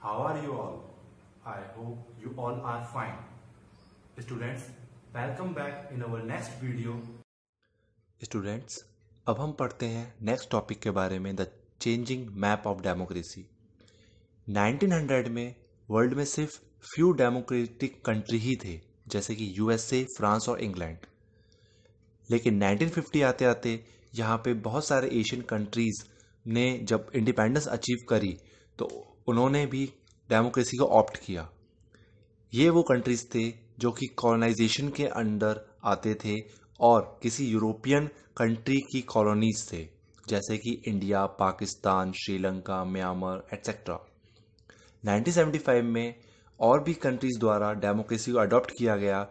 How are you all? I hope you all are fine. Students, welcome back in our next video. Students, अब हम पढ़ते हैं next topic के बारे में, the changing map of democracy. 1900 में world में सिर्फ फ्यू डेमोक्रेटिक कंट्री ही थे, जैसे कि यूएसए, फ्रांस और इंग्लैंड। लेकिन 1950 आते आते यहाँ पे बहुत सारे एशियन कंट्रीज़ ने जब इंडिपेंडेंस अचीव करी तो उन्होंने भी डेमोक्रेसी को ऑप्ट किया। ये वो कंट्रीज़ थे जो कि कॉलोनाइजेशन के अंडर आते थे और किसी यूरोपियन कंट्री की कॉलोनीज थे, जैसे कि India, Pakistan, Sri Lanka, Myanmar etcetera. 1975 में और भी कंट्रीज़ द्वारा डेमोक्रेसी को अडॉप्ट किया गया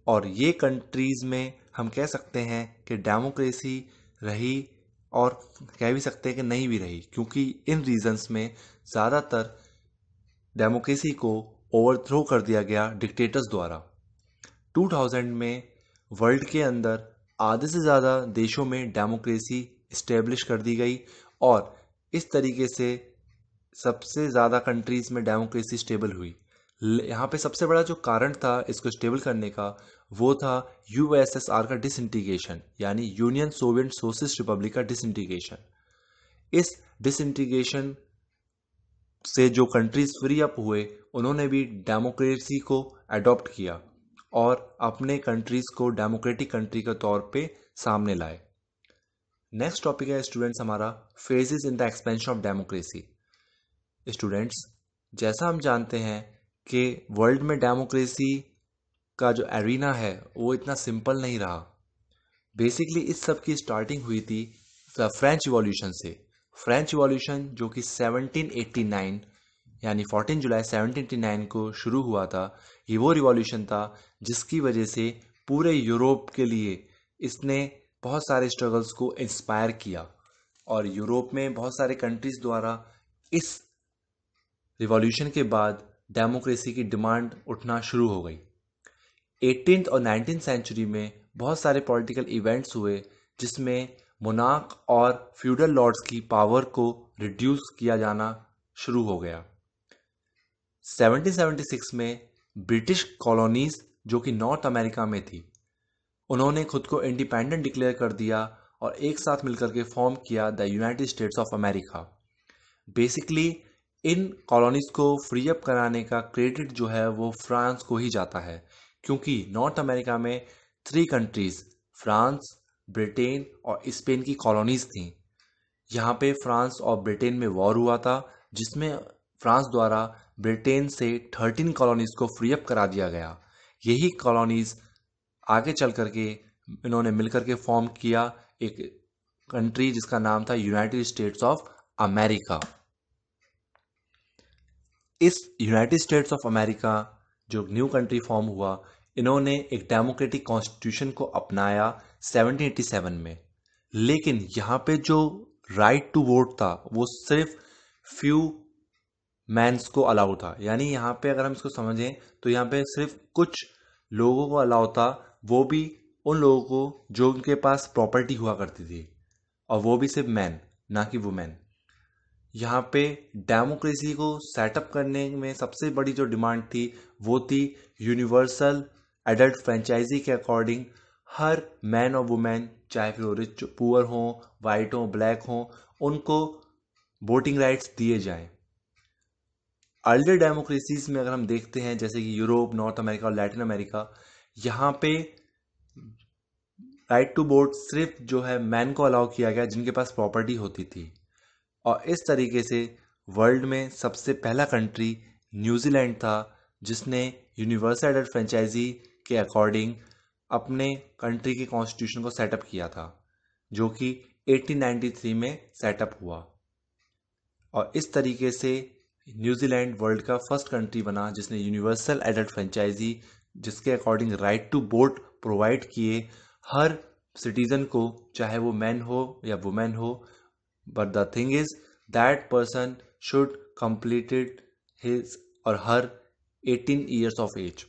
और ये कंट्रीज़ में हम कह सकते हैं कि डेमोक्रेसी रही और कह भी सकते हैं कि नहीं भी रही, क्योंकि इन रीजन्स में ज़्यादातर डेमोक्रेसी को ओवरथ्रो कर दिया गया डिक्टेटर्स द्वारा। 2000 में वर्ल्ड के अंदर आधे से ज़्यादा देशों में डेमोक्रेसी इस्टेब्लिश कर दी गई और इस तरीके से सबसे ज़्यादा कंट्रीज़ में डेमोक्रेसी स्टेबल हुई। यहाँ पे सबसे बड़ा जो कारण था इसको स्टेबल करने का वो था यूएसएसआर का डिसइंटीग्रेशन, यानी यूनियन सोवियत सोशलिस्ट रिपब्लिक का डिसइंटीग्रेशन। इस डिसइंटीग्रेशन से जो कंट्रीज फ्री अप हुए उन्होंने भी डेमोक्रेसी को अडॉप्ट किया और अपने कंट्रीज को डेमोक्रेटिक कंट्री के तौर पे सामने लाए। नेक्स्ट टॉपिक है स्टूडेंट्स हमारा phases in the expansion of democracy. Students, जैसा हम जानते हैं कि वर्ल्ड में डेमोक्रेसी का जो एरिना है वो इतना सिंपल नहीं रहा। बेसिकली इस सब की स्टार्टिंग हुई थी फ्रेंच रिवॉल्यूशन से। फ्रेंच रिवॉल्यूशन जो कि 1789 यानी 14 जुलाई 1789 को शुरू हुआ था, ये वो रिवॉल्यूशन था जिसकी वजह से पूरे यूरोप के लिए इसने बहुत सारे स्ट्रगल्स को इंस्पायर किया और यूरोप में बहुत सारे कंट्रीज द्वारा इस रिवॉल्यूशन के बाद डेमोक्रेसी की डिमांड उठना शुरू हो गई। 18th और 19th सेंचुरी में बहुत सारे पॉलिटिकल इवेंट्स हुए जिसमें मोनार्क और फ्यूडल लॉर्ड्स की पावर को रिड्यूस किया जाना शुरू हो गया। 1776 में ब्रिटिश कॉलोनीज जो कि नॉर्थ अमेरिका में थी उन्होंने खुद को इंडिपेंडेंट डिक्लेयर कर दिया और एक साथ मिलकर के फॉर्म किया the United states of America. Basically in colonies को फ्री अप कराने का क्रेडिट जो है वो फ्रांस को ही जाता है, क्योंकि नॉर्थ अमेरिका में 3 कंट्रीज फ्रांस, ब्रिटेन और स्पेन की कॉलोनीज थीं। यहाँ पे फ्रांस और ब्रिटेन में वॉर हुआ था जिसमें फ्रांस द्वारा ब्रिटेन से 13 कॉलोनीज को फ्री अप करा दिया गया। यही कॉलोनीज आगे चल करके इन्होंने मिलकर के फॉर्म किया एक कंट्री जिसका नाम था यूनाइटेड स्टेट्स ऑफ अमेरिका। इस यूनाइटेड स्टेट्स ऑफ अमेरिका जो न्यू कंट्री फॉर्म हुआ, इन्होंने एक डेमोक्रेटिक कॉन्स्टिट्यूशन को अपनाया 1787 में। लेकिन यहाँ पे जो राइट टू वोट था वो सिर्फ फ्यू मैंस को अलाउ था, यानी यहाँ पे अगर हम इसको समझें तो यहाँ पे सिर्फ कुछ लोगों को अलाउ था, वो भी उन लोगों को जो उनके पास प्रॉपर्टी हुआ करती थी, और वो भी सिर्फ मैन, ना कि वुमेन। यहाँ पे डेमोक्रेसी को सेटअप करने में सबसे बड़ी जो डिमांड थी वो थी यूनिवर्सल एडल्ट फ्रेंचाइजी के अकॉर्डिंग हर मैन और वुमेन, चाहे फिर वो रिच पुअर हों, वाइट हों, ब्लैक हों, उनको वोटिंग राइट्स दिए जाएं। अर्लियर डेमोक्रेसीज में अगर हम देखते हैं जैसे कि यूरोप, नॉर्थ अमेरिका और लैटिन अमेरिका, यहाँ पे राइट टू वोट सिर्फ जो है मैन को अलाउ किया गया जिनके पास प्रॉपर्टी होती थी। और इस तरीके से वर्ल्ड में सबसे पहला कंट्री न्यूजीलैंड था जिसने यूनिवर्सल एडल्ट फ्रेंचाइजी के अकॉर्डिंग अपने कंट्री के कॉन्स्टिट्यूशन को सेटअप किया था, जो कि 1893 में सेटअप हुआ। और इस तरीके से न्यूजीलैंड वर्ल्ड का फर्स्ट कंट्री बना जिसने यूनिवर्सल एडल्ट फ्रेंचाइजी, जिसके according right to vote provide किए हर सिटीजन को, चाहे वो मैन हो या वुमेन हो। But the thing is that person should completed his और हर 18 ईयर्स ऑफ एज।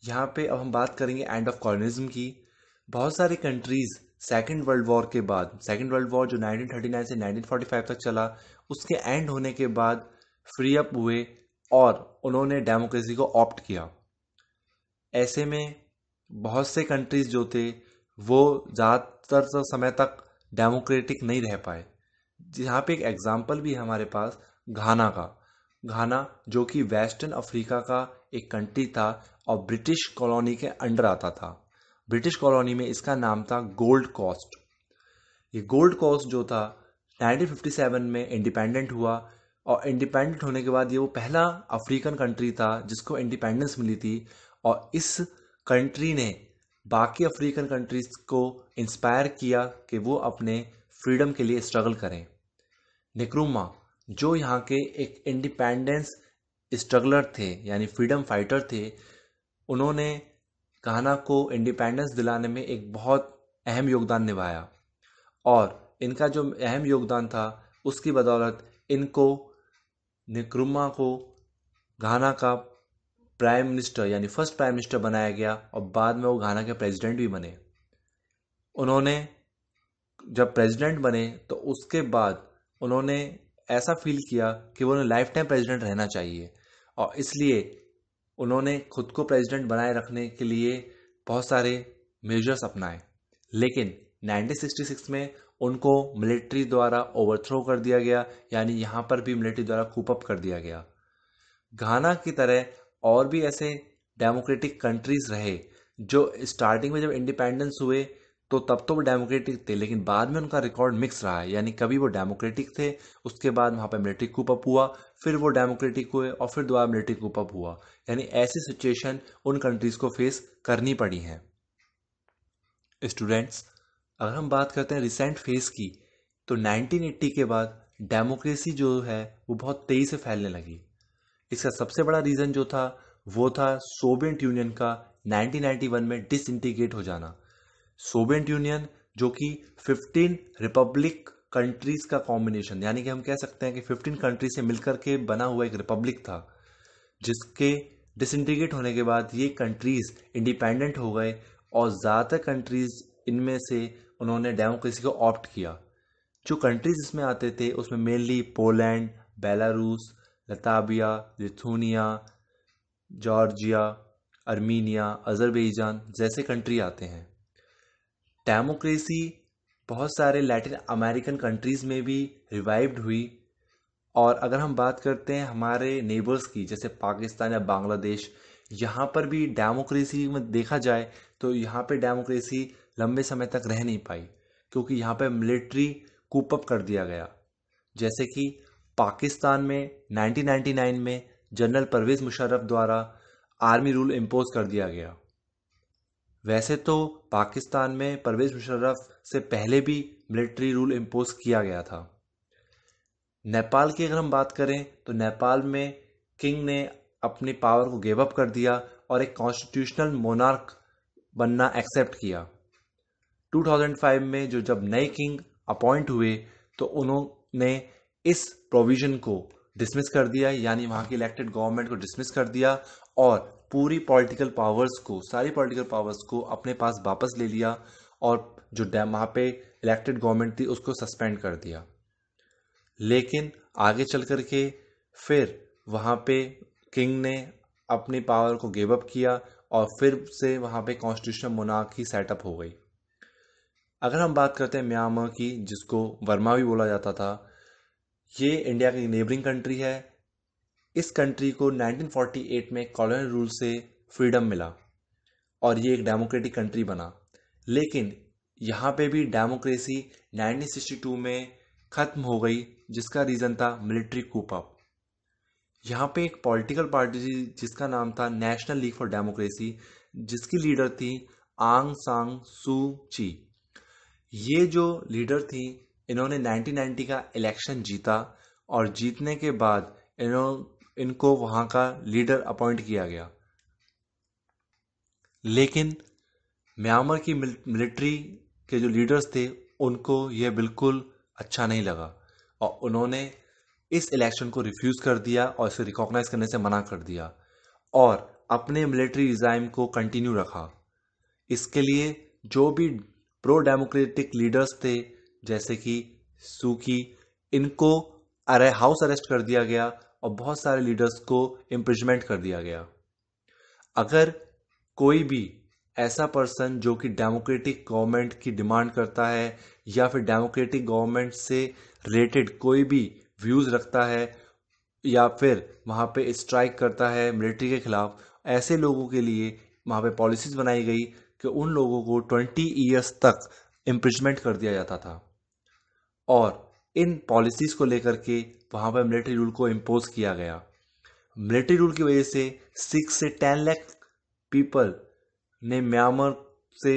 यहाँ पे अब हम बात करेंगे एंड ऑफ कॉलोनिज्म की। बहुत सारी कंट्रीज सेकेंड वर्ल्ड वॉर के बाद, सेकेंड वर्ल्ड वॉर जो 1939 से 1945 तक चला, उसके एंड होने के बाद फ्री अप हुए और उन्होंने डेमोक्रेसी को ऑप्ट किया। ऐसे में बहुत से कंट्रीज जो थे वो ज़्यादातर समय तक डेमोक्रेटिक नहीं रह पाए। यहाँ पे एक एग्जाम्पल भी है हमारे पास घाना का। घाना जो कि वेस्टर्न अफ्रीका का एक कंट्री था और ब्रिटिश कॉलोनी के अंडर आता था। ब्रिटिश कॉलोनी में इसका नाम था गोल्ड कोस्ट। ये गोल्ड कोस्ट जो था 1957 में इंडिपेंडेंट हुआ और इंडिपेंडेंट होने के बाद ये वो पहला अफ्रीकन कंट्री था जिसको इंडिपेंडेंस मिली थी। और इस कंट्री ने बाकी अफ्रीकन कंट्रीज को इंस्पायर किया कि वो अपने फ्रीडम के लिए स्ट्रगल करें। निक्रूमा जो यहाँ के एक इंडिपेंडेंस स्ट्रगलर थे यानी फ्रीडम फाइटर थे, उन्होंने घाना को इंडिपेंडेंस दिलाने में एक बहुत अहम योगदान निभाया और इनका जो अहम योगदान था उसकी बदौलत इनको निक्रूमा को घाना का प्राइम मिनिस्टर यानी फर्स्ट प्राइम मिनिस्टर बनाया गया और बाद में वो घाना के प्रेसिडेंट भी बने। उन्होंने जब प्रेसिडेंट बने तो उसके बाद उन्होंने ऐसा फील किया कि वो उन्हें लाइफ टाइम प्रेसिडेंट रहना चाहिए और इसलिए उन्होंने खुद को प्रेसिडेंट बनाए रखने के लिए बहुत सारे मेजर्स अपनाए। लेकिन 1966 में उनको मिलिट्री द्वारा ओवरथ्रो कर दिया गया, यानी यहाँ पर भी मिलिट्री द्वारा कूप अप कर दिया गया। घाना की तरह और भी ऐसे डेमोक्रेटिक कंट्रीज रहे जो स्टार्टिंग में जब इंडिपेंडेंस हुए तो तब तो वो डेमोक्रेटिक थे, लेकिन बाद में उनका रिकॉर्ड मिक्स रहा है। यानी कभी वो डेमोक्रेटिक थे, उसके बाद वहाँ पर मिलिट्री कूप अप हुआ, फिर वो डेमोक्रेटिक हुए और फिर दोबारा मिलिट्री कूप अप हुआ। यानी ऐसी सिचुएशन उन कंट्रीज को फेस करनी पड़ी है। स्टूडेंट्स, अगर हम बात करते हैं रिसेंट फेज की तो 1980 के बाद डेमोक्रेसी जो है वो बहुत तेजी से फैलने लगी। इसका सबसे बड़ा रीज़न जो था वो था सोवियत यूनियन का 1991 में डिसइंटीग्रेट हो जाना। सोवियत यूनियन जो कि 15 रिपब्लिक कंट्रीज का कॉम्बिनेशन, यानी कि हम कह सकते हैं कि 15 कंट्री से मिलकर के बना हुआ एक रिपब्लिक था, जिसके डिसइंटीग्रेट होने के बाद ये कंट्रीज इंडिपेंडेंट हो गए और ज़्यादातर कंट्रीज इनमें से उन्होंने डेमोक्रेसी को ऑप्ट किया। जो कंट्रीज इसमें आते थे उसमें mainly Poland, Belarus, Latvia, Lithuania, Georgia, Armenia, Azerbaijan जैसे कंट्री आते हैं। डेमोक्रेसी बहुत सारे लैटिन अमेरिकन कंट्रीज में भी रिवाइव्ड हुई। और अगर हम बात करते हैं हमारे नेबर्स की जैसे पाकिस्तान या बांग्लादेश, यहाँ पर भी डेमोक्रेसी में देखा जाए तो यहाँ पे डेमोक्रेसी लंबे समय तक रह नहीं पाई क्योंकि यहाँ पे मिलिट्री कूप अप कर दिया गया। जैसे कि पाकिस्तान में 1999 में जनरल परवेज मुशर्रफ द्वारा आर्मी रूल इम्पोज कर दिया गया। वैसे तो पाकिस्तान में परवेज मुशर्रफ से पहले भी मिलिट्री रूल इम्पोज किया गया था। नेपाल की अगर हम बात करें तो नेपाल में किंग ने अपनी पावर को गिव अप कर दिया और एक कॉन्स्टिट्यूशनल मोनार्क बनना एक्सेप्ट किया। 2005 में जब नए किंग अपॉइंट हुए तो उन्होंने इस प्रोविजन को डिसमिस कर दिया, यानी वहाँ की इलेक्टेड गवर्नमेंट को डिसमिस कर दिया और सारी पॉलिटिकल पावर्स को अपने पास वापस ले लिया और जो वहाँ पे इलेक्टेड गवर्नमेंट थी उसको सस्पेंड कर दिया। लेकिन आगे चल कर के फिर वहाँ पे किंग ने अपनी पावर को गिव अप किया और फिर से वहाँ पे कॉन्स्टिट्यूशनल मोनार्की सेटअप हो गई। अगर हम बात करते हैं म्यांमार की, जिसको वर्मा भी बोला जाता था, ये इंडिया की नेबरिंग कंट्री है। इस कंट्री को 1948 में कॉलोनियल रूल से फ्रीडम मिला और ये एक डेमोक्रेटिक कंट्री बना। लेकिन यहाँ पे भी डेमोक्रेसी 1962 में ख़त्म हो गई, जिसका रीज़न था मिलिट्री कूप अप। यहाँ पे एक पॉलिटिकल पार्टी थी जिसका नाम था नेशनल लीग फॉर डेमोक्रेसी, जिसकी लीडर थी आंग सांग सू ची। ये जो लीडर थी इन्होंने 1990 का इलेक्शन जीता और जीतने के बाद इनको वहाँ का लीडर अपॉइंट किया गया। लेकिन म्यांमार की मिलिट्री के जो लीडर्स थे उनको यह बिल्कुल अच्छा नहीं लगा और उन्होंने इस इलेक्शन को रिफ्यूज़ कर दिया और इसे रिकॉग्नाइज करने से मना कर दिया और अपने मिलिट्री रिजाइम को कंटिन्यू रखा। इसके लिए जो भी प्रो डेमोक्रेटिक लीडर्स थे जैसे कि सूकी, इनको हाउस अरेस्ट कर दिया गया और बहुत सारे लीडर्स को इम्प्रिजमेंट कर दिया गया। अगर कोई भी ऐसा पर्सन जो कि डेमोक्रेटिक गवर्नमेंट की डिमांड करता है या फिर डेमोक्रेटिक गवर्नमेंट से रिलेटेड कोई भी व्यूज़ रखता है या फिर वहाँ पे स्ट्राइक करता है मिलिट्री के खिलाफ, ऐसे लोगों के लिए वहाँ पे पॉलिसीज़ बनाई गई कि उन लोगों को 20 ईयर्स तक इम्प्रिजमेंट कर दिया जाता था। और इन पॉलिसीज़ को लेकर के वहाँ पर मिलिट्री रूल को इम्पोज किया गया। मिलिट्री रूल की वजह से 6 से 10 लाख पीपल ने म्यांमार से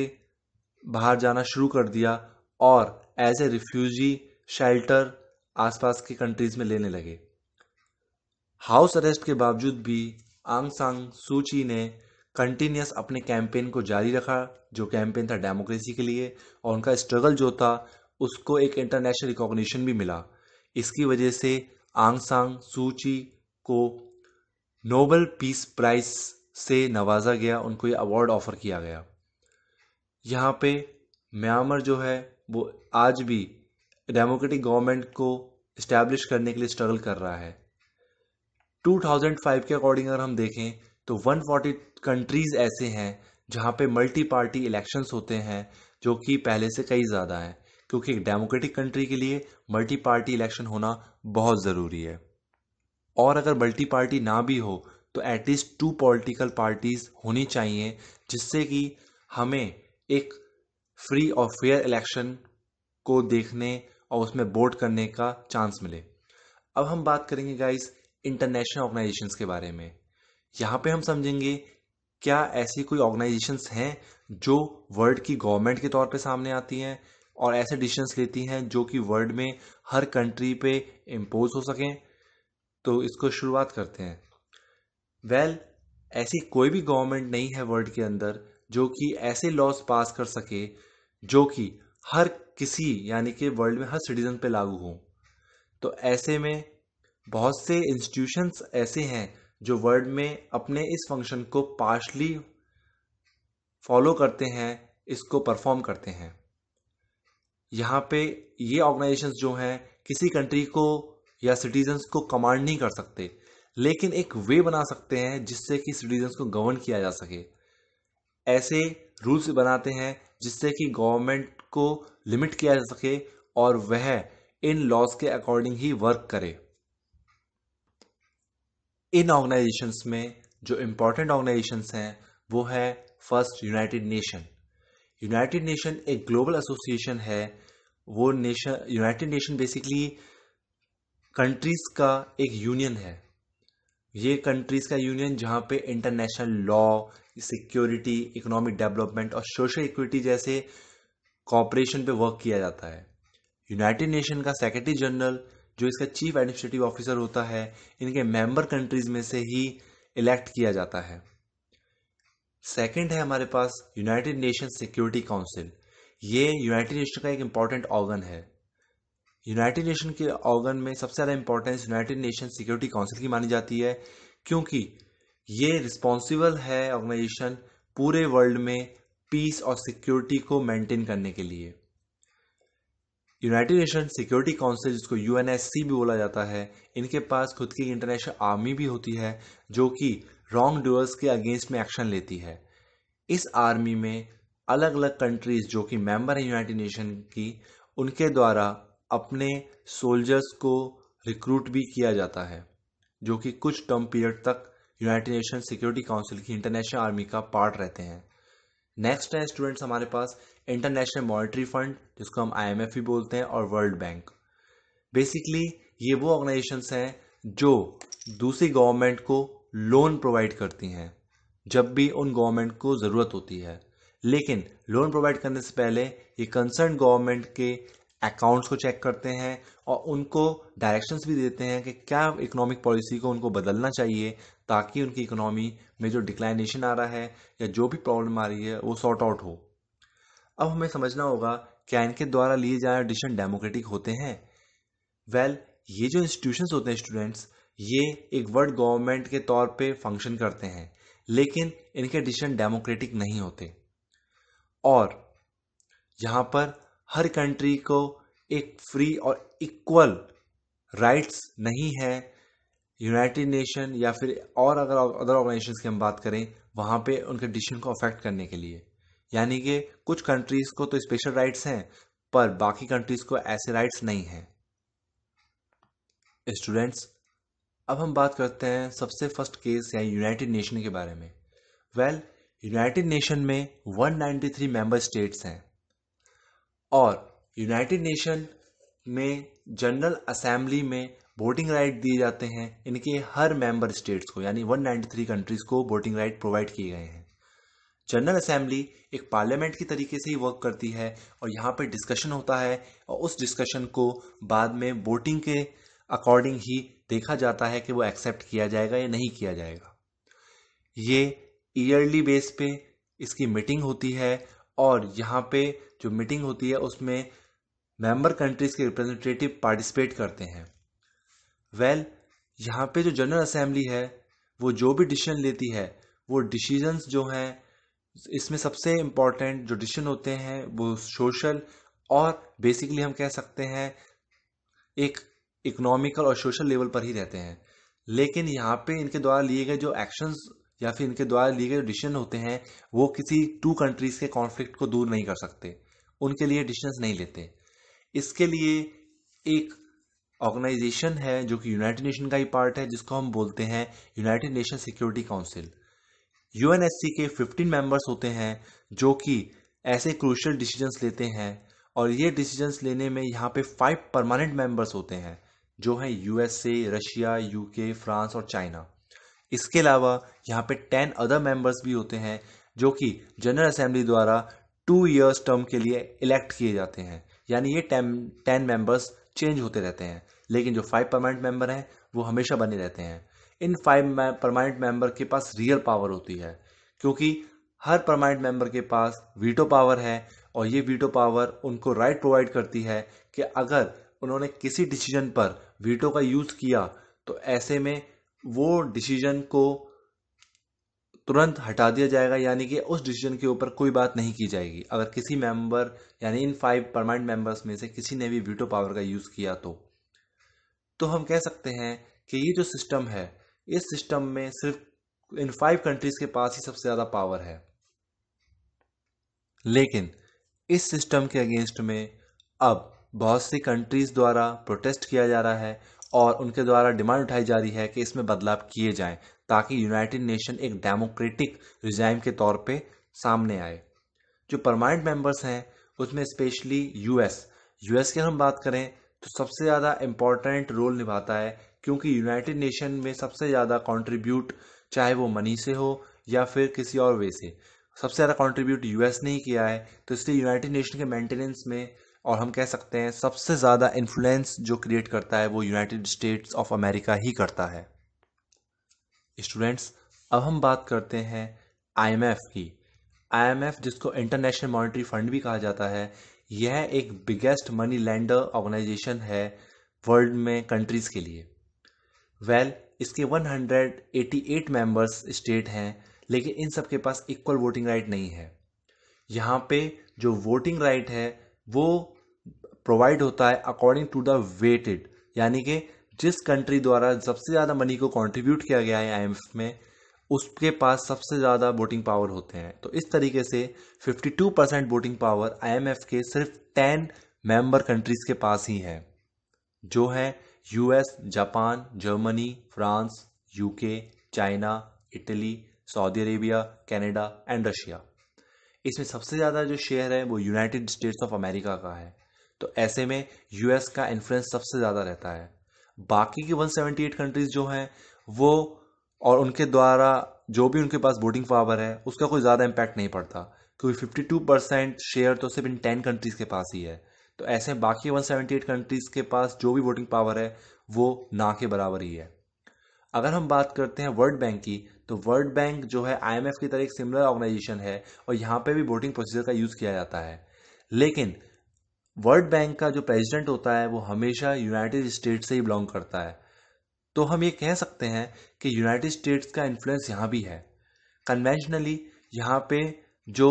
बाहर जाना शुरू कर दिया और एज ए रिफ्यूजी शेल्टर आसपास की कंट्रीज में लेने लगे। हाउस अरेस्ट के बावजूद भी आंग सान सू की ने कंटिन्यूस अपने कैंपेन को जारी रखा, जो कैंपेन था डेमोक्रेसी के लिए, और उनका स्ट्रगल जो था उसको एक इंटरनेशनल रिकॉग्निशन भी मिला। इसकी वजह से आंग सान सू की को नोबेल पीस प्राइज से नवाजा गया, उनको ये अवार्ड ऑफर किया गया। यहाँ पे म्यांमार जो है वो आज भी डेमोक्रेटिक गवर्नमेंट को इस्टेब्लिश करने के लिए स्ट्रगल कर रहा है। 2005 के अकॉर्डिंग अगर हम देखें तो 140 कंट्रीज ऐसे हैं जहाँ पे मल्टी पार्टी इलेक्शंस होते हैं, जो कि पहले से कई ज़्यादा हैं, क्योंकि एक डेमोक्रेटिक कंट्री के लिए मल्टी पार्टी इलेक्शन होना बहुत ज़रूरी है। और अगर मल्टी पार्टी ना भी हो तो एटलीस्ट 2 पॉलिटिकल पार्टीज होनी चाहिए, जिससे कि हमें एक फ्री और फेयर इलेक्शन को देखने और उसमें वोट करने का चांस मिले। अब हम बात करेंगे गाइस इंटरनेशनल ऑर्गेनाइजेशंस के बारे में। यहाँ पे हम समझेंगे क्या ऐसी कोई ऑर्गेनाइजेशंस हैं जो वर्ल्ड की गवर्नमेंट के तौर पे सामने आती हैं और ऐसे डिसीजंस लेती हैं जो कि वर्ल्ड में हर कंट्री पे इम्पोज हो सकें। तो इसको शुरुआत करते हैं। वेल, ऐसी कोई भी गवर्नमेंट नहीं है वर्ल्ड के अंदर जो कि ऐसे लॉज पास कर सके जो कि हर किसी यानी कि वर्ल्ड में हर सिटीजन पे लागू हो। तो ऐसे में बहुत से इंस्टीट्यूशंस ऐसे हैं जो वर्ल्ड में अपने इस फंक्शन को पार्शली फॉलो करते हैं, इसको परफॉर्म करते हैं। यहाँ पे ये ऑर्गेनाइजेशंस जो हैं किसी कंट्री को या सिटीजन्स को कमांड नहीं कर सकते, लेकिन एक वे बना सकते हैं जिससे कि सिटीजन्स को गवर्न किया जा सके। ऐसे रूल्स बनाते हैं जिससे कि गवर्नमेंट को लिमिट किया जा सके और वह इन लॉज के अकॉर्डिंग ही वर्क करे। इन ऑर्गेनाइजेशंस में जो इम्पोर्टेंट ऑर्गेनाइजेशंस हैं वो है first United nation. United nation एक ग्लोबल एसोसिएशन है। वो nation United nation basically countries का एक यूनियन है। ये कंट्रीज का यूनियन जहाँ पे international law, security, economic development और सोशल इक्विटी जैसे कॉपरेशन पे वर्क किया जाता है। यूनाइटेड नेशन का सेक्रेटरी जनरल, जो इसका चीफ एडमिनिस्ट्रेटिव ऑफिसर होता है, इनके मेंबर कंट्रीज में से ही इलेक्ट किया जाता है। सेकंड है हमारे पास यूनाइटेड नेशन सिक्योरिटी काउंसिल। ये यूनाइटेड नेशन का एक इंपॉर्टेंट ऑर्गन है। यूनाइटेड नेशन के ऑर्गन में सबसे ज़्यादा importance United nation security council की मानी जाती है, क्योंकि ये रिस्पॉन्सिबल है ऑर्गेनाइजेशन पूरे वर्ल्ड में पीस और सिक्योरिटी को मेंटेन करने के लिए। यूनाइटेड नेशन सिक्योरिटी काउंसिल, जिसको यूएनएससी भी बोला जाता है, इनके पास खुद की इंटरनेशनल आर्मी भी होती है जो कि रॉन्ग डूअर्स के अगेंस्ट में एक्शन लेती है। इस आर्मी में अलग अलग कंट्रीज जो कि मेंबर है यूनाइटेड नेशन की, उनके द्वारा अपने सोल्जर्स को रिक्रूट भी किया जाता है, जो कि कुछ टर्म पीरियड तक यूनाइटेड नेशन सिक्योरिटी काउंसिल की इंटरनेशनल आर्मी का पार्ट रहते हैं। नेक्स्ट है स्टूडेंट्स हमारे पास इंटरनेशनल मॉनेटरी फंड, जिसको हम आईएमएफ भी बोलते हैं, और वर्ल्ड बैंक। बेसिकली ये वो ऑर्गेनाइजेशंस हैं जो दूसरी गवर्नमेंट को लोन प्रोवाइड करती हैं जब भी उन गवर्नमेंट को ज़रूरत होती है। लेकिन लोन प्रोवाइड करने से पहले ये कंसर्न गवर्नमेंट के अकाउंट्स को चेक करते हैं और उनको डायरेक्शंस भी देते हैं कि क्या इकोनॉमिक पॉलिसी को उनको बदलना चाहिए, ताकि उनकी इकोनॉमी में जो डिक्लाइनेशन आ रहा है या जो भी प्रॉब्लम आ रही है वो सॉर्ट आउट हो। अब हमें समझना होगा क्या इनके द्वारा लिए जा रहे डिसीजन डेमोक्रेटिक होते हैं। वेल, ये जो इंस्टीट्यूशंस होते हैं स्टूडेंट्स, ये एक वर्ल्ड गवर्नमेंट के तौर पे फंक्शन करते हैं, लेकिन इनके डिसीजन डेमोक्रेटिक नहीं होते। और यहाँ पर हर कंट्री को एक फ्री और इक्वल राइट्स नहीं है यूनाइटेड नेशन या फिर और अगर अदर ऑर्गेनाइजेशंस की हम बात करें, वहाँ पे उनके डिसीजन को अफेक्ट करने के लिए। यानी कि कुछ कंट्रीज को तो स्पेशल राइट्स हैं, पर बाकी कंट्रीज को ऐसे राइट्स नहीं हैं। स्टूडेंट्स, अब हम बात करते हैं सबसे फर्स्ट केस या यूनाइटेड नेशन के बारे में। यूनाइटेड नेशन में 193 मेंबर स्टेट्स हैं और यूनाइटेड नेशन में जनरल असेंबली में वोटिंग राइट दिए जाते हैं इनके हर मेंबर स्टेट्स को, यानी 193 कंट्रीज को वोटिंग राइट प्रोवाइड किए गए हैं। जनरल असेंबली एक पार्लियामेंट की तरीके से ही वर्क करती है और यहाँ पे डिस्कशन होता है और उस डिस्कशन को बाद में वोटिंग के अकॉर्डिंग ही देखा जाता है कि वो एक्सेप्ट किया जाएगा या नहीं किया जाएगा। ये ईयरली बेस पे इसकी मीटिंग होती है और यहाँ पे जो मीटिंग होती है उसमें मेंबर कंट्रीज के रिप्रेजेंटेटिव पार्टिसिपेट करते हैं। यहाँ पे जो जनरल असेंबली है वो जो भी डिसीजन लेती है, वो डिसीजंस जो हैं इसमें सबसे इम्पॉर्टेंट जो डिसीजन होते हैं वो सोशल और बेसिकली हम कह सकते हैं एक इकोनॉमिकल और सोशल लेवल पर ही रहते हैं। लेकिन यहाँ पे इनके द्वारा लिए गए जो एक्शंस या फिर इनके द्वारा लिए गए जो डिसीजन होते हैं वो किसी टू कंट्रीज के कॉन्फ्लिक्ट को दूर नहीं कर सकते, उनके लिए डिसीजंस नहीं लेते। इसके लिए एक ऑर्गेनाइजेशन है जो कि यूनाइटेड नेशन का ही पार्ट है, जिसको हम बोलते हैं United nation security council. UNSC के 15 मेंबर्स होते हैं जो कि ऐसे क्रूशियल डिसीजंस लेते हैं और ये डिसीजंस लेने में यहाँ पे 5 परमानेंट मेंबर्स होते हैं जो हैं यूएसए, रशिया, यूके, फ्रांस और चाइना। इसके अलावा यहाँ पे 10 अदर मेंबर्स भी होते हैं जो कि जनरल असेंबली द्वारा 2 इयर्स टर्म के लिए इलेक्ट किए जाते हैं। यानी ये 10 मेंबर्स चेंज होते रहते हैं, लेकिन जो 5 परमानेंट मेंबर हैं वो हमेशा बने रहते हैं। इन 5 परमानेंट मेंबर के पास रियल पावर होती है, क्योंकि हर परमानेंट मेंबर के पास वीटो पावर है और ये वीटो पावर उनको राइट प्रोवाइड करती है कि अगर उन्होंने किसी डिसीजन पर वीटो का यूज किया तो ऐसे में वो डिसीजन को तुरंत हटा दिया जाएगा, यानी कि उस डिसीजन के ऊपर कोई बात नहीं की जाएगी अगर किसी मेंबर यानी इन 5 परमानेंट मेंबर्स में से किसी ने भी वीटो पावर का यूज किया तो हम कह सकते हैं कि ये जो सिस्टम है, इस सिस्टम में सिर्फ इन 5 कंट्रीज के पास ही सबसे ज्यादा पावर है। लेकिन इस सिस्टम के अगेंस्ट में अब बहुत सी कंट्रीज द्वारा प्रोटेस्ट किया जा रहा है और उनके द्वारा डिमांड उठाई जा रही है कि इसमें बदलाव किए जाएं ताकि यूनाइटेड नेशन एक डेमोक्रेटिक रिजाइम के तौर पे सामने आए। जो परमानेंट मेंबर्स हैं उसमें स्पेशली यूएस की हम बात करें तो सबसे ज़्यादा इम्पॉर्टेंट रोल निभाता है, क्योंकि यूनाइटेड नेशन में सबसे ज़्यादा कंट्रीब्यूट चाहे वो मनी से हो या फिर किसी और वे से सबसे ज़्यादा कंट्रीब्यूट यूएस ने ही किया है। तो इसलिए यूनाइटेड नेशन के मेंटेनेंस में और हम कह सकते हैं सबसे ज़्यादा इन्फ्लुएंस जो क्रिएट करता है वो यूनाइटेड स्टेट्स ऑफ अमेरिका ही करता है। स्टूडेंट्स, अब हम बात करते हैं आईएमएफ की। आईएमएफ, जिसको इंटरनेशनल मॉनेटरी फंड भी कहा जाता है, यह एक बिगेस्ट मनी लेंडर ऑर्गेनाइजेशन है वर्ल्ड में कंट्रीज के लिए। इसके 188 मेंबर्स स्टेट हैं, लेकिन इन सब के पास इक्वल वोटिंग राइट नहीं है। यहाँ पे जो वोटिंग राइट है वो प्रोवाइड होता है अकॉर्डिंग टू द वेटेड, यानी कि जिस कंट्री द्वारा सबसे ज़्यादा मनी को कंट्रीब्यूट किया गया है आईएमएफ में उसके पास सबसे ज़्यादा वोटिंग पावर होते हैं। तो इस तरीके से 52% वोटिंग पावर आईएमएफ के सिर्फ 10 मेंबर कंट्रीज के पास ही है, जो है US, Japan, Germany, France, UK, China, Italy, Saudi Arabia, Canada and Russia. इसमें सबसे ज़्यादा जो शेयर है वो यूनाइटेड स्टेट्स ऑफ अमेरिका का है। तो ऐसे में यूएस का इन्फ्लुएंस सबसे ज़्यादा रहता है। बाकी की 178 कंट्रीज जो हैं वो और उनके द्वारा जो भी उनके पास वोटिंग पावर है उसका कोई ज़्यादा इम्पैक्ट नहीं पड़ता, क्योंकि 52% शेयर तो सिर्फ इन 10 कंट्रीज के पास ही है। तो ऐसे बाकी 178 कंट्रीज के पास जो भी वोटिंग पावर है वो ना के बराबर ही है। अगर हम बात करते हैं वर्ल्ड बैंक की, तो वर्ल्ड बैंक जो है आईएमएफ की तरह एक सिमिलर ऑर्गेनाइजेशन है और यहाँ पे भी वोटिंग प्रोसीजर का यूज़ किया जाता है। लेकिन वर्ल्ड बैंक का जो प्रेसिडेंट होता है वो हमेशा यूनाइटेड स्टेट्स से ही बिलोंग करता है। तो हम ये कह सकते हैं कि यूनाइटेड स्टेट्स का इन्फ्लुएंस यहाँ भी है। कन्वेंशनली यहाँ पे जो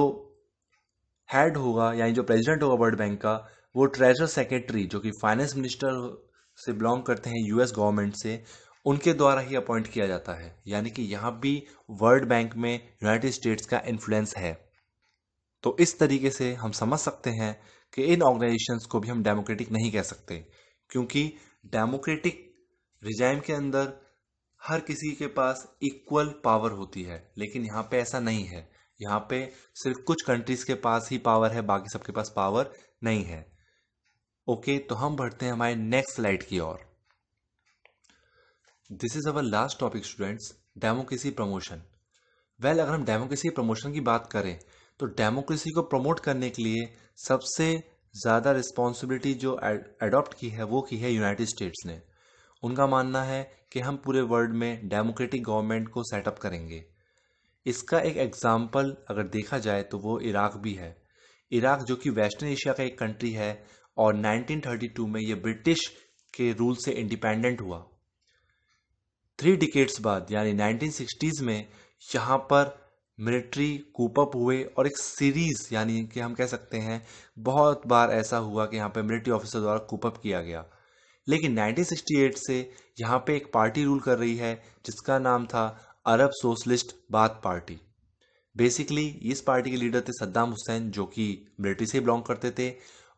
हेड होगा यानी जो प्रेसिडेंट होगा वर्ल्ड बैंक का, वो ट्रेजर सेक्रेटरी जो कि फाइनेंस मिनिस्टर से बिलोंग करते हैं यूएस गवर्नमेंट से, उनके द्वारा ही अपॉइंट किया जाता है, यानी कि यहाँ भी वर्ल्ड बैंक में यूनाइटेड स्टेट्स का इन्फ्लुएंस है। तो इस तरीके से हम समझ सकते हैं कि इन ऑर्गेनाइजेशंस को भी हम डेमोक्रेटिक नहीं कह सकते, क्योंकि डेमोक्रेटिक रिजाइम के अंदर हर किसी के पास इक्वल पावर होती है, लेकिन यहाँ पे ऐसा नहीं है। यहाँ पे सिर्फ कुछ कंट्रीज के पास ही पावर है, बाकी सबके पास पावर नहीं है। ओके, तो हम बढ़ते हैं हमारे नेक्स्ट स्लाइड की ओर। This is our last topic students, democracy promotion. Well, अगर हम डेमोक्रेसी प्रमोशन की बात करें तो डेमोक्रेसी को प्रमोट करने के लिए सबसे ज़्यादा रिस्पॉन्सिबिलिटी जो अडॉप्ट की है वो की है यूनाइटेड स्टेट्स ने। उनका मानना है कि हम पूरे वर्ल्ड में डेमोक्रेटिक गवर्नमेंट को सेटअप करेंगे। इसका एक एग्जाम्पल अगर देखा जाए तो वो इराक भी है। इराक जो कि वेस्टर्न एशिया का एक कंट्री है और 1932 में ये ब्रिटिश के रूल से इंडिपेंडेंट हुआ। 3 डिकेड्स बाद यानी 1960s में यहाँ पर मिलिट्री कूपअप हुए और एक सीरीज यानी कि हम कह सकते हैं बहुत बार ऐसा हुआ कि यहाँ पे मिलिट्री ऑफिसर द्वारा कूपअप किया गया। लेकिन 1968 से यहाँ पे एक पार्टी रूल कर रही है जिसका नाम था अरब सोशलिस्ट बाथ पार्टी। बेसिकली इस पार्टी के लीडर थे सद्दाम हुसैन, जो कि मिलिट्री से बिलोंग करते थे,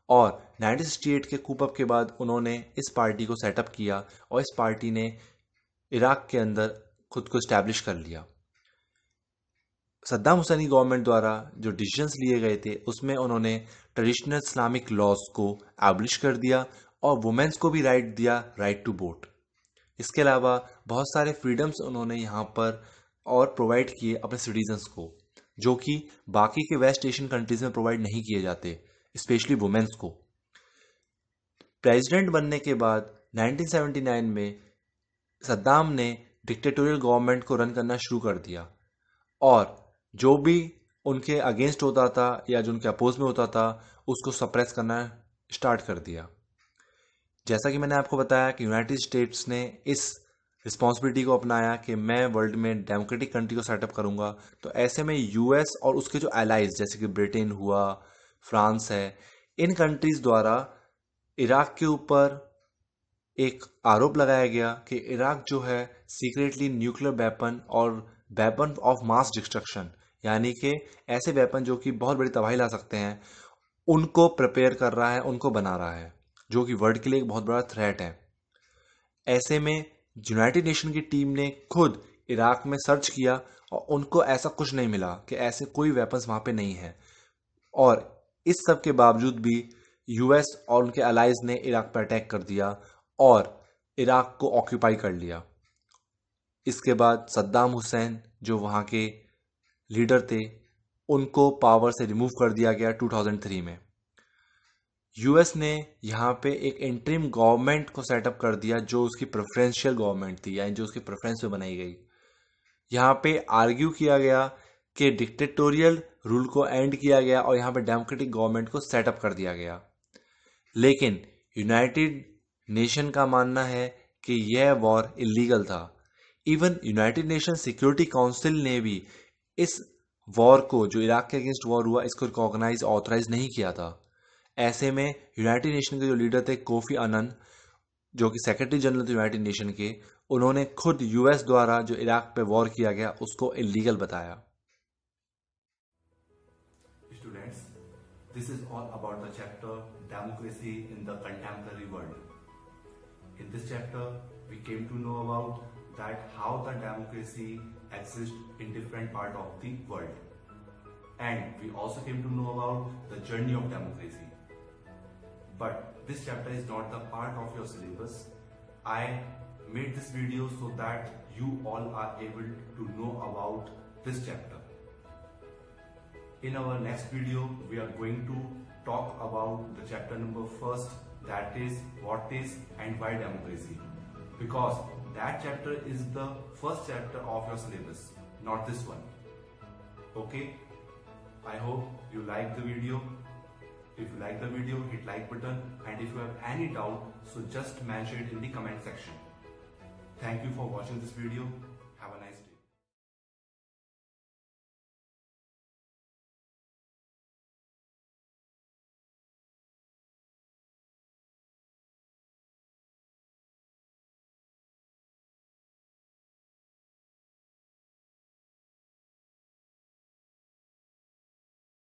और 1968 के कूपअप के बाद उन्होंने इस पार्टी को सेटअप किया और इस पार्टी ने इराक के अंदर खुद को इस्टेब्लिश कर लिया। सद्दाम हुसैनी गवर्नमेंट द्वारा जो डिसीजंस लिए गए थे उसमें उन्होंने ट्रेडिशनल इस्लामिक लॉज को एब्लिश कर दिया और वुमेन्स को भी राइट दिया, राइट टू वोट। इसके अलावा बहुत सारे फ्रीडम्स उन्होंने यहाँ पर और प्रोवाइड किए अपने सिटीजन्स को, जो कि बाकी के वेस्ट एशियन कंट्रीज में प्रोवाइड नहीं किए जाते, स्पेशली वुमेन्स को। प्रेसिडेंट बनने के बाद 1979 में सद्दाम ने डिक्टेटोरियल गवर्नमेंट को रन करना शुरू कर दिया और जो भी उनके अगेंस्ट होता था या जो उनके अपोज में होता था उसको सप्रेस करना स्टार्ट कर दिया। जैसा कि मैंने आपको बताया कि यूनाइटेड स्टेट्स ने इस रिस्पॉन्सिबिलिटी को अपनाया कि मैं वर्ल्ड में डेमोक्रेटिक कंट्री को सेटअप करूंगा, तो ऐसे में यूएस और उसके जो एलाइज जैसे कि ब्रिटेन हुआ, फ्रांस है, इन कंट्रीज द्वारा इराक के ऊपर एक आरोप लगाया गया कि इराक जो है सीक्रेटली न्यूक्लियर वेपन और वेपन ऑफ मास डिस्ट्रक्शन, यानी कि ऐसे वेपन जो कि बहुत बड़ी तबाही ला सकते हैं, उनको प्रिपेयर कर रहा है, उनको बना रहा है, जो कि वर्ल्ड के लिए एक बहुत बड़ा थ्रेट है। ऐसे में यूनाइटेड नेशन की टीम ने खुद इराक में सर्च किया और उनको ऐसा कुछ नहीं मिला कि ऐसे कोई वेपन्स वहां पे नहीं है, और इस सब के बावजूद भी यूएस और उनके अलाइज ने इराक पर अटैक कर दिया और इराक को ऑक्यूपाई कर लिया। इसके बाद सद्दाम हुसैन जो वहाँ के लीडर थे उनको पावर से रिमूव कर दिया गया 2003 में। यूएस ने यहाँ पे एक इंटरिम गवर्नमेंट को सेटअप कर दिया जो उसकी प्रेफरेंशियल गवर्नमेंट थी, यानी जो उसकी प्रेफरेंस पे बनाई गई। यहाँ पे आर्ग्यू किया गया कि डिक्टेटोरियल रूल को एंड किया गया और यहाँ पे डेमोक्रेटिक गवर्नमेंट को सेटअप कर दिया गया। लेकिन यूनाइटेड नेशन का मानना है कि यह वॉर इलीगल था। Even United nation security council ने भी इस वॉर को, जो इराक के अगेंस्ट वॉर हुआ, इसको रिकॉग्नाइज ऑथराइज नहीं किया था। ऐसे में यूनाइटेड नेशन के जो लीडर थे कोफी अनन, जो कि सेक्रेटरी जनरल थे यूनाइटेड नेशन के, उन्होंने खुद यूएस द्वारा जो इराक पे वॉर किया गया उसको इलीगल बताया। Students, this is all about the chapter Democracy in the Contemporary World. In this chapter, we came to know about that how the democracy exists in different parts of the world. And we also came to know about the journey of democracy. But this chapter is not the part of your syllabus. I made this video so that you all are able to know about this chapter. In our next video, we are going to talk about the chapter number 1, that is what is and why democracy. Because that chapter is the first chapter of your syllabus, not this one. Okay? I hope you like the video. If you like the video, hit like button, and if you have any doubt, so just mention it in the comment section. Thank you for watching this video. Have a nice day.